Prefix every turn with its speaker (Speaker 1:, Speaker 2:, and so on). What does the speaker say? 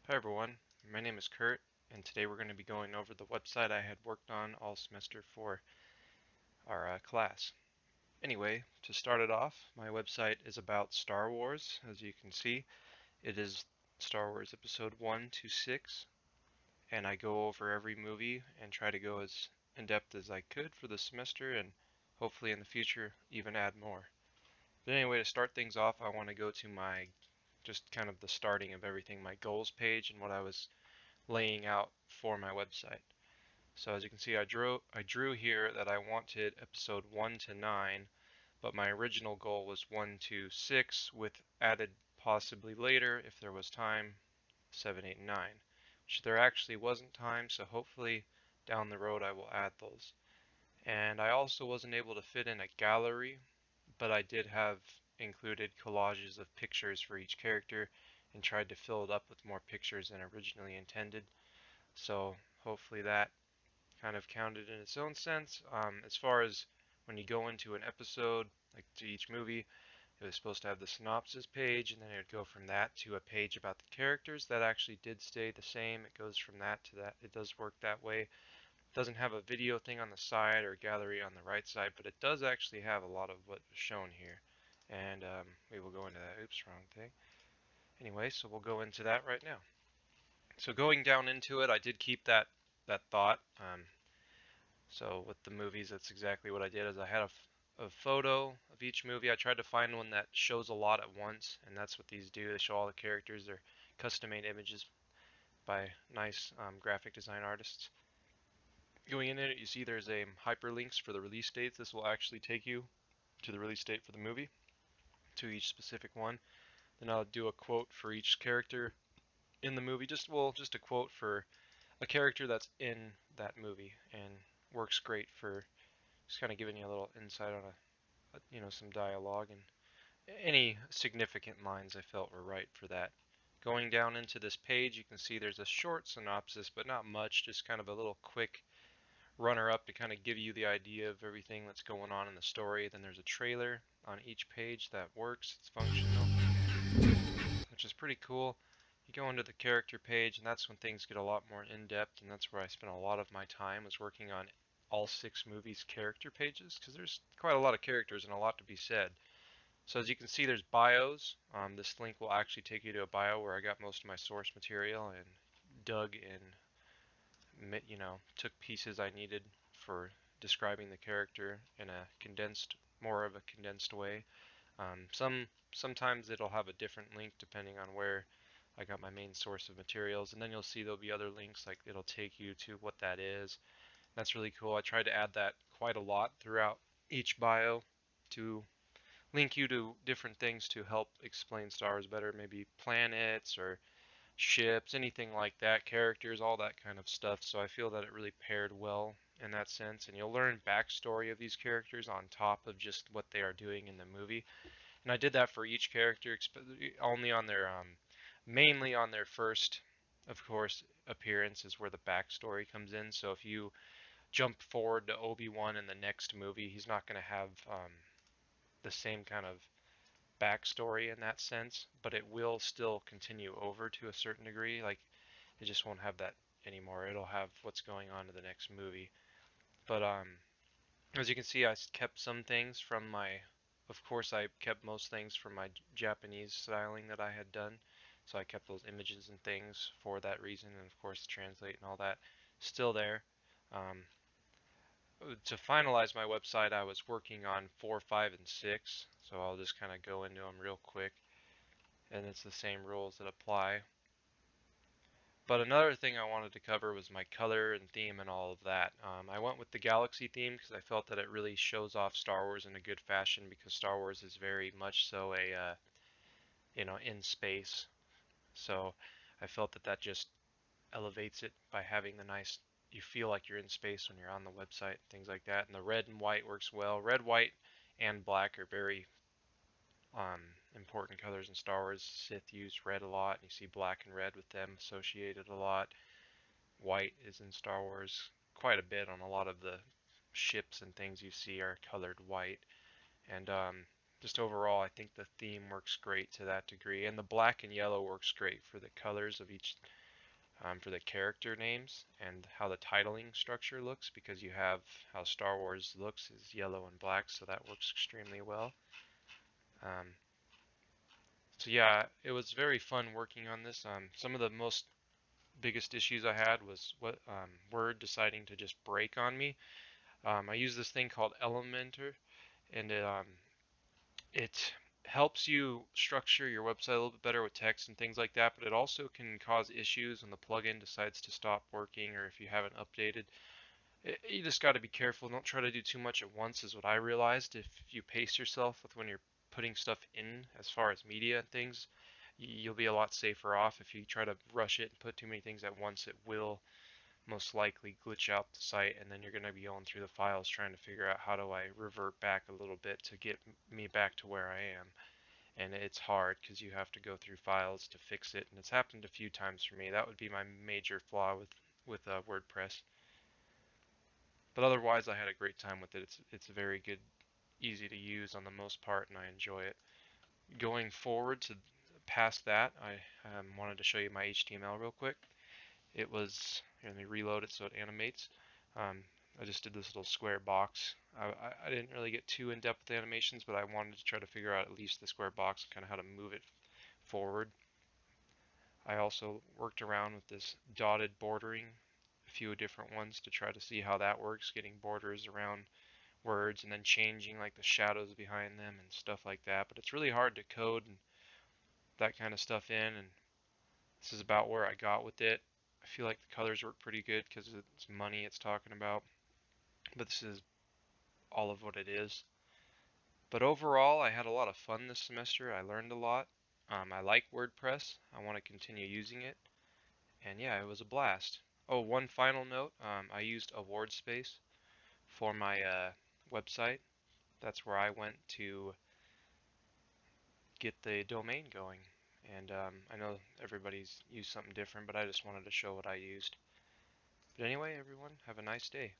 Speaker 1: Hi everyone, my name is Kurt, and today we're going to be going over the website I had worked on all semester for our class. Anyway, to start it off, my website is about Star Wars. As you can see, it is Star Wars Episode 1 to 6, and I go over every movie and try to go as in depth as I could for the semester, and hopefully in the future even add more. But anyway, to start things off, I want to go to my just kind of the starting of everything, my goals page, and what I was laying out for my website. So as you can see, I drew here that I wanted episode 1 to 9, but my original goal was 1 to 6 with added possibly later if there was time 7, 8, and 9, which there actually wasn't time, so hopefully down the road I will add those. And I also wasn't able to fit in a gallery, but I did have included collages of pictures for each character and tried to fill it up with more pictures than originally intended. So hopefully that kind of counted in its own sense. As far as when you go into an episode, like to each movie, it was supposed to have the synopsis page, and then it would go from that to a page about the characters. That actually did stay the same. It goes from that to that. It does work that way. It doesn't have a video thing on the side or gallery on the right side, but it does actually have a lot of what was shown here. And we will go into that. Oops, wrong thing. Anyway, so we'll go into that right now. So going down into it, I did keep that thought. So with the movies, that's exactly what I did. Is I had a photo of each movie. I tried to find one that shows a lot at once, and that's what these do. They show all the characters. They're custom-made images by nice graphic design artists. Going in it, you see there's a hyperlinks for the release dates. This will actually take you to the release date for the movie, to each specific one. Then I'll do a quote for each character in the movie. Just a quote for a character that's in that movie, and works great for just kind of giving you a little insight on some dialogue and any significant lines I felt were right for that. Going down into this page, you can see there's a short synopsis, but not much, just kind of a little quick runner up to kind of give you the idea of everything that's going on in the story. Then there's a trailer on each page that works, it's functional, which is pretty cool. You go into the character page, and that's when things get a lot more in depth, and that's where I spent a lot of my time was working on all 6 movies' character pages, because there's quite a lot of characters and a lot to be said. So as you can see, there's bios. This link will actually take you to a bio where I got most of my source material and dug and took pieces I needed for describing the character in a more of a condensed way. Sometimes it'll have a different link depending on where I got my main source of materials, and then you'll see there'll be other links like it'll take you to what that is. That's really cool. I tried to add that quite a lot throughout each bio to link you to different things to help explain stars better, maybe planets or ships, anything like that, characters, all that kind of stuff. So I feel that it really paired well in that sense, and you'll learn backstory of these characters on top of just what they are doing in the movie. And I did that for each character, only on their mainly on their first, of course, appearance is where the backstory comes in. So if you jump forward to Obi-Wan in the next movie, he's not going to have the same kind of backstory in that sense, but it will still continue over to a certain degree. Like it just won't have that anymore. It'll have what's going on in the next movie. But as you can see, I kept some things from of course, I kept most things from my Japanese styling that I had done. So I kept those images and things for that reason, and of course, translate and all that still there. Um, to finalize my website, I was working on 4, 5, and 6. So I'll just kind of go into them real quick, and it's the same rules that apply. But another thing I wanted to cover was my color and theme and all of that. I went with the galaxy theme because I felt that it really shows off Star Wars in a good fashion, because Star Wars is very much so a in space. So I felt that that just elevates it by having the nice, you feel like you're in space when you're on the website, things like that. And the red and white works well. Red, white, and black are very um, important colors in Star Wars. Sith use red a lot, and you see black and red with them associated a lot. White is in Star Wars quite a bit on a lot of the ships and things you see are colored white. And just overall, I think the theme works great to that degree, and the black and yellow works great for the colors of each, for the character names and how the titling structure looks, because you have how Star Wars looks is yellow and black, so that works extremely well. Um, so yeah, it was very fun working on this. Some of the most biggest issues I had was what Word deciding to just break on me. I use this thing called Elementor, and it helps you structure your website a little bit better with text and things like that, but it also can cause issues when the plugin decides to stop working or if you haven't updated. You just got to be careful. Don't try to do too much at once, is what I realized. If you pace yourself with when you're putting stuff in as far as media and things, you'll be a lot safer off. If you try to rush it and put too many things at once, it will most likely glitch out the site, and then you're going to be going through the files trying to figure out how do I revert back a little bit to get me back to where I am. And it's hard because you have to go through files to fix it, and it's happened a few times for me. That would be my major flaw with WordPress. But otherwise, I had a great time with it. It's very good, easy to use on the most part, and I enjoy it. Going forward to past that, I wanted to show you my HTML real quick. It was, here, let me reload it so it animates. Um, I just did this little square box. I didn't really get too in depth with animations, but I wanted to try to figure out at least the square box and kind of how to move it forward. I also worked around with this dotted bordering, a few different ones to try to see how that works, getting borders around words and then changing like the shadows behind them and stuff like that. But it's really hard to code and that kind of stuff in, and this is about where I got with it. I feel like the colors work pretty good because it's money it's talking about, but this is all of what it is. But overall, I had a lot of fun this semester. I learned a lot. I like WordPress. I want to continue using it. And yeah, it was a blast. Oh, one final note. I used AwardSpace for my website. That's where I went to get the domain going. And I know everybody's used something different, but I just wanted to show what I used. But anyway, everyone, have a nice day.